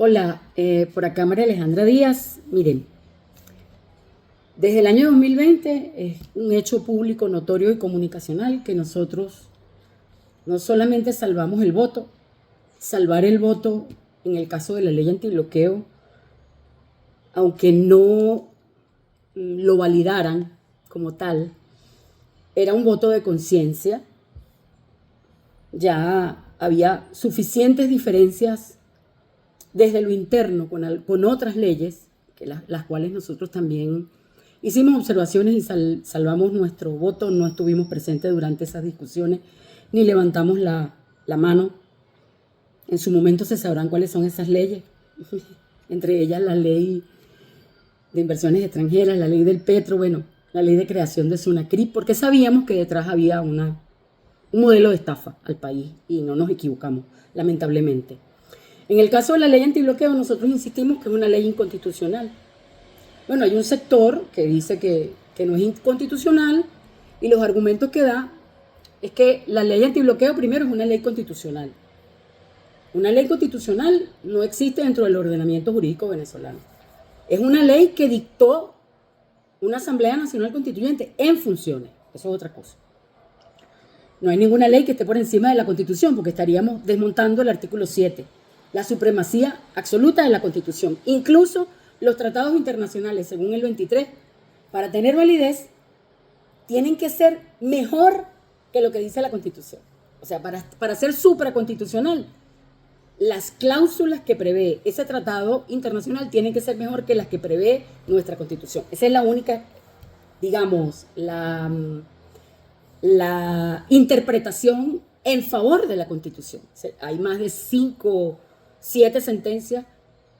Hola, por acá María Alejandra Díaz. Miren, desde el año 2020 es un hecho público, notorio y comunicacional que nosotros no solamente salvamos el voto, salvar el voto en el caso de la ley antibloqueo, aunque no lo validaran como tal, era un voto de conciencia. Ya había suficientes diferencias desde lo interno con otras leyes, que las cuales nosotros también hicimos observaciones y salvamos nuestro voto, no estuvimos presentes durante esas discusiones, ni levantamos la mano. En su momento se sabrán cuáles son esas leyes, entre ellas la ley de inversiones extranjeras, la ley del petro, bueno, la ley de creación de Sunacrip, porque sabíamos que detrás había un modelo de estafa al país y no nos equivocamos, lamentablemente. En el caso de la ley antibloqueo, nosotros insistimos que es una ley inconstitucional. Bueno, hay un sector que dice que no es inconstitucional y los argumentos que da es que la ley antibloqueo primero es una ley constitucional. Una ley constitucional no existe dentro del ordenamiento jurídico venezolano. Es una ley que dictó una Asamblea Nacional Constituyente en funciones. Eso es otra cosa. No hay ninguna ley que esté por encima de la Constitución porque estaríamos desmontando el artículo 7, la supremacía absoluta de la Constitución. Incluso los tratados internacionales, según el 23, para tener validez, tienen que ser mejor que lo que dice la Constitución. O sea, para ser supraconstitucional, las cláusulas que prevé ese tratado internacional tienen que ser mejor que las que prevé nuestra Constitución. Esa es la única, digamos, la interpretación en favor de la Constitución. O sea, hay más de 7 sentencias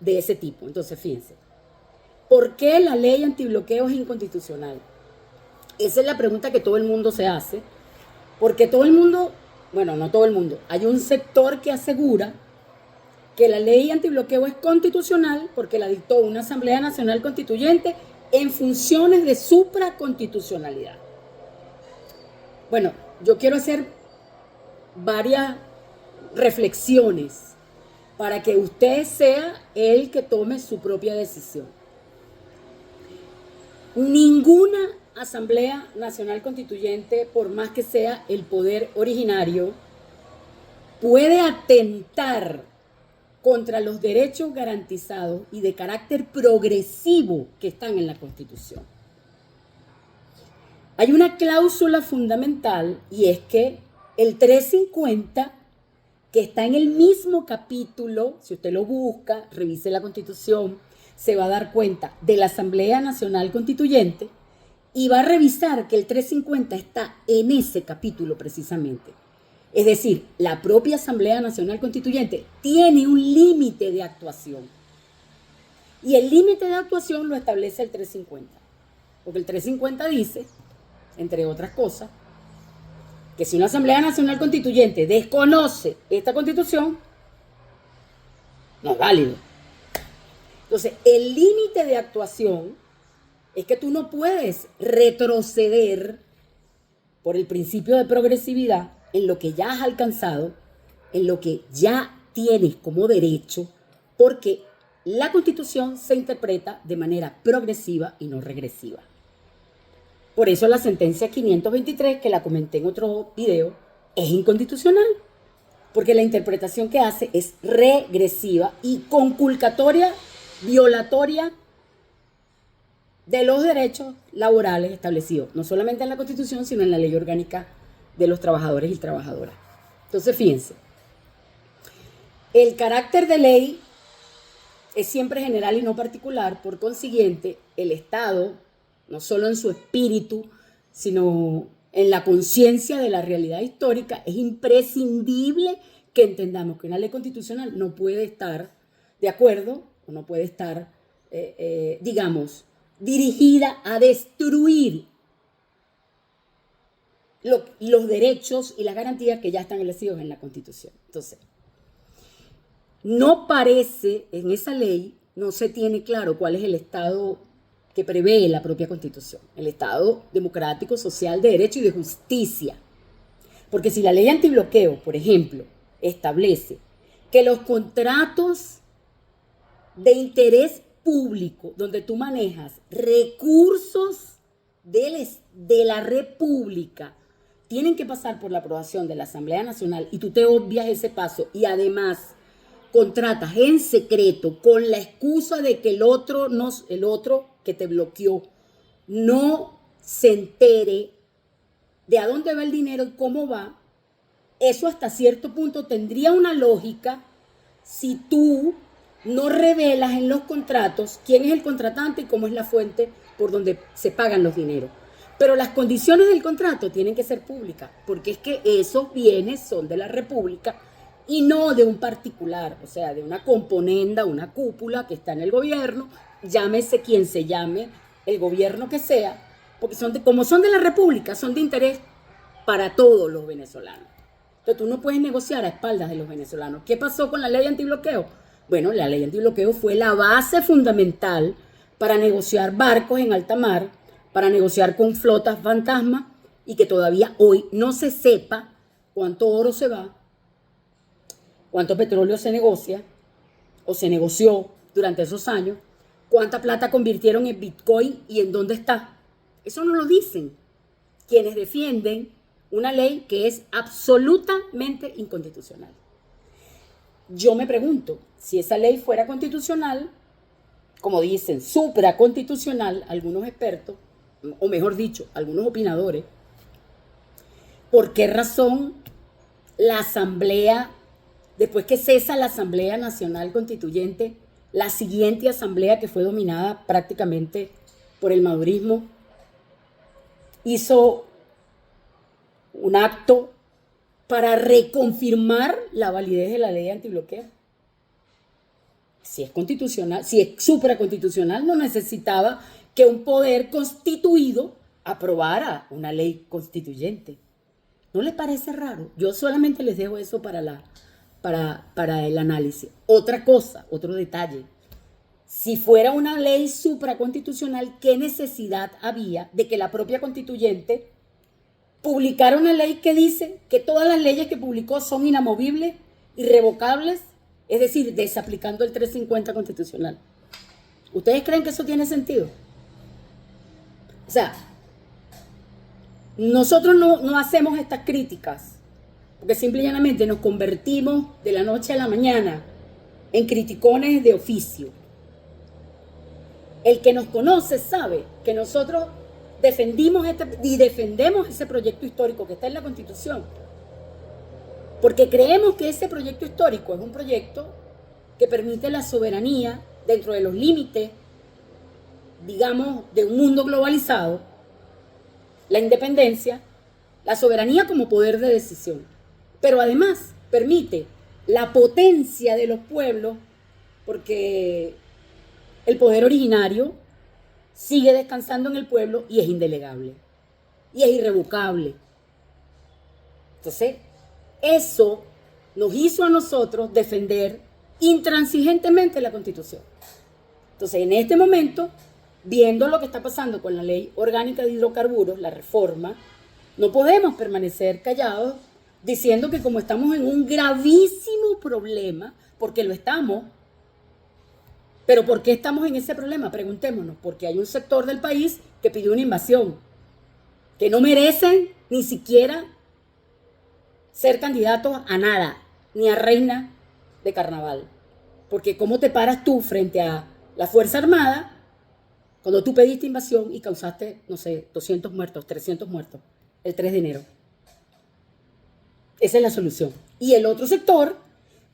de ese tipo. Entonces, fíjense, ¿por qué la ley antibloqueo es inconstitucional? Esa es la pregunta que todo el mundo se hace, porque todo el mundo, bueno, no todo el mundo, hay un sector que asegura que la ley antibloqueo es constitucional porque la dictó una Asamblea Nacional Constituyente en funciones de supraconstitucionalidad. Bueno, yo quiero hacer varias reflexiones para que usted sea el que tome su propia decisión. Ninguna Asamblea Nacional Constituyente, por más que sea el poder originario, puede atentar contra los derechos garantizados y de carácter progresivo que están en la Constitución. Hay una cláusula fundamental y es que el 350, que está en el mismo capítulo, si usted lo busca, revise la Constitución, se va a dar cuenta de la Asamblea Nacional Constituyente y va a revisar que el 350 está en ese capítulo precisamente. Es decir, la propia Asamblea Nacional Constituyente tiene un límite de actuación. Y el límite de actuación lo establece el 350. Porque el 350 dice, entre otras cosas, que si una Asamblea Nacional Constituyente desconoce esta Constitución, no es válido. Entonces, el límite de actuación es que tú no puedes retroceder por el principio de progresividad en lo que ya has alcanzado, en lo que ya tienes como derecho, porque la Constitución se interpreta de manera progresiva y no regresiva. Por eso la sentencia 523, que la comenté en otro video, es inconstitucional, porque la interpretación que hace es regresiva y conculcatoria, violatoria de los derechos laborales establecidos, no solamente en la Constitución, sino en la Ley Orgánica de los Trabajadores y Trabajadoras. Entonces, fíjense, el carácter de ley es siempre general y no particular, por consiguiente, el Estado, no solo en su espíritu, sino en la conciencia de la realidad histórica, es imprescindible que entendamos que una ley constitucional no puede estar de acuerdo, o no puede estar, digamos, dirigida a destruir los derechos y las garantías que ya están establecidos en la Constitución. Entonces, no parece, en esa ley, no se tiene claro cuál es el Estado que prevé la propia Constitución, el Estado democrático, social, de derecho y de justicia. Porque si la ley antibloqueo, por ejemplo, establece que los contratos de interés público, donde tú manejas recursos de la República, tienen que pasar por la aprobación de la Asamblea Nacional y tú te obvias ese paso y además contratas en secreto con la excusa de que el otro que te bloqueó no se entere de a dónde va el dinero y cómo va, eso hasta cierto punto tendría una lógica si tú no revelas en los contratos quién es el contratante y cómo es la fuente por donde se pagan los dineros. Pero las condiciones del contrato tienen que ser públicas, porque es que esos bienes son de la República y no de un particular, o sea, de una componenda, una cúpula que está en el gobierno, llámese quien se llame, el gobierno que sea, porque como son de la República, son de interés para todos los venezolanos. Entonces tú no puedes negociar a espaldas de los venezolanos. ¿Qué pasó con la ley antibloqueo? Bueno, la ley antibloqueo fue la base fundamental para negociar barcos en alta mar, para negociar con flotas fantasma y que todavía hoy no se sepa cuánto oro se va, cuánto petróleo se negocia o se negoció durante esos años, cuánta plata convirtieron en Bitcoin y en dónde está. Eso no lo dicen quienes defienden una ley que es absolutamente inconstitucional. Yo me pregunto, si esa ley fuera constitucional, como dicen, supraconstitucional, algunos expertos, o mejor dicho, algunos opinadores, ¿por qué razón la Asamblea, después que cesa la Asamblea Nacional Constituyente, la siguiente asamblea que fue dominada prácticamente por el madurismo, hizo un acto para reconfirmar la validez de la ley antibloqueo? Si es constitucional, si es supraconstitucional, no necesitaba que un poder constituido aprobara una ley constituyente. ¿No les parece raro? Yo solamente les dejo eso para el análisis. Otra cosa, otro detalle. Si fuera una ley supraconstitucional, ¿qué necesidad había de que la propia constituyente publicara una ley que dice que todas las leyes que publicó son inamovibles, irrevocables, es decir, desaplicando el 350 constitucional? ¿Ustedes creen que eso tiene sentido? O sea, nosotros no hacemos estas críticas porque simple y llanamente nos convertimos de la noche a la mañana en criticones de oficio. El que nos conoce sabe que nosotros defendemos ese proyecto histórico que está en la Constitución, porque creemos que ese proyecto histórico es un proyecto que permite la soberanía dentro de los límites, digamos, de un mundo globalizado, la independencia, la soberanía como poder de decisión, pero además permite la potencia de los pueblos, porque el poder originario sigue descansando en el pueblo y es indelegable y es irrevocable. Entonces, eso nos hizo a nosotros defender intransigentemente la Constitución. Entonces, en este momento, viendo lo que está pasando con la Ley Orgánica de Hidrocarburos, la reforma, no podemos permanecer callados diciendo que como estamos en un gravísimo problema, porque lo estamos, pero ¿por qué estamos en ese problema? Preguntémonos, porque hay un sector del país que pidió una invasión, que no merecen ni siquiera ser candidatos a nada, ni a reina de carnaval. Porque ¿cómo te paras tú frente a la Fuerza Armada cuando tú pediste invasión y causaste, no sé, 200 muertos, 300 muertos, el 3 de enero? Esa es la solución. Y el otro sector,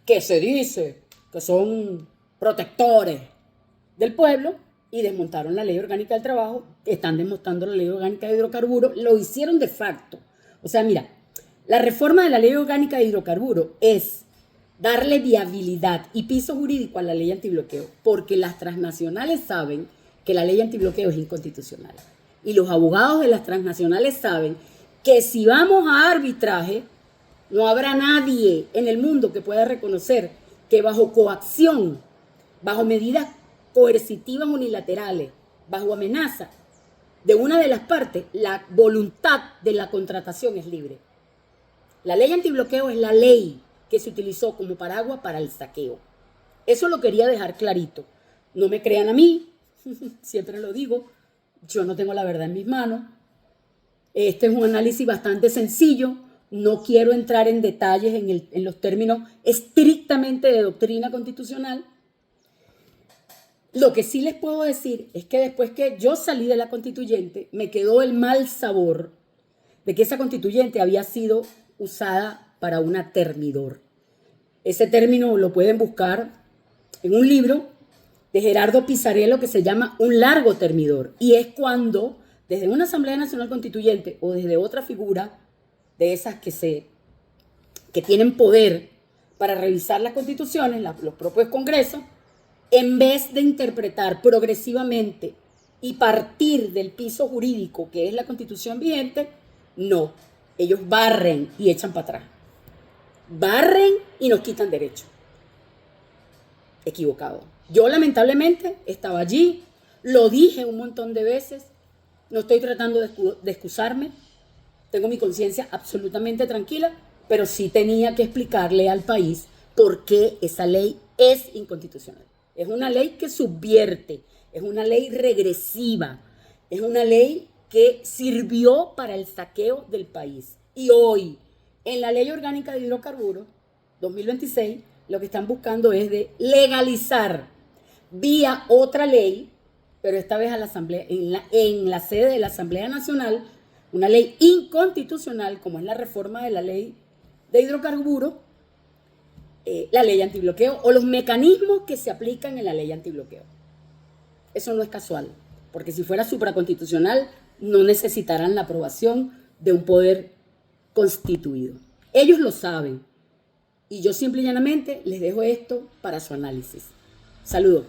que se dice que son protectores del pueblo y desmontaron la Ley Orgánica del Trabajo, están desmontando la Ley Orgánica de Hidrocarburos, lo hicieron de facto. O sea, mira, la reforma de la Ley Orgánica de Hidrocarburos es darle viabilidad y piso jurídico a la ley antibloqueo, porque las transnacionales saben que la ley antibloqueo es inconstitucional. Y los abogados de las transnacionales saben que si vamos a arbitraje, no habrá nadie en el mundo que pueda reconocer que bajo coacción, bajo medidas coercitivas unilaterales, bajo amenaza de una de las partes, la voluntad de la contratación es libre. La ley antibloqueo es la ley que se utilizó como paraguas para el saqueo. Eso lo quería dejar clarito, No me crean a mí, siempre lo digo, yo no tengo la verdad en mis manos. Este es un análisis bastante sencillo. No quiero entrar en detalles en los términos estrictamente de doctrina constitucional. Lo que sí les puedo decir es que después que yo salí de la constituyente, me quedó el mal sabor de que esa constituyente había sido usada para una termidor. Ese término lo pueden buscar en un libro de Gerardo Pisarello que se llama Un largo termidor. Y es cuando, desde una Asamblea Nacional Constituyente o desde otra figura de esas que tienen poder para revisar las constituciones, los propios congresos, en vez de interpretar progresivamente y partir del piso jurídico que es la constitución vigente, no, ellos barren y echan para atrás. Barren y nos quitan derechos. Equivocado. Yo lamentablemente estaba allí, lo dije un montón de veces, no estoy tratando de excusarme, tengo mi conciencia absolutamente tranquila, pero sí tenía que explicarle al país por qué esa ley es inconstitucional. Es una ley que subvierte, es una ley regresiva, es una ley que sirvió para el saqueo del país. Y hoy, en la Ley Orgánica de Hidrocarburos 2026, lo que están buscando es de legalizar vía otra ley, pero esta vez a la Asamblea, en la sede de la Asamblea Nacional, una ley inconstitucional como es la reforma de la ley de hidrocarburos, la ley antibloqueo o los mecanismos que se aplican en la ley antibloqueo. Eso no es casual, porque si fuera supraconstitucional no necesitarán la aprobación de un poder constituido. Ellos lo saben y yo simple y llanamente les dejo esto para su análisis. Saludos.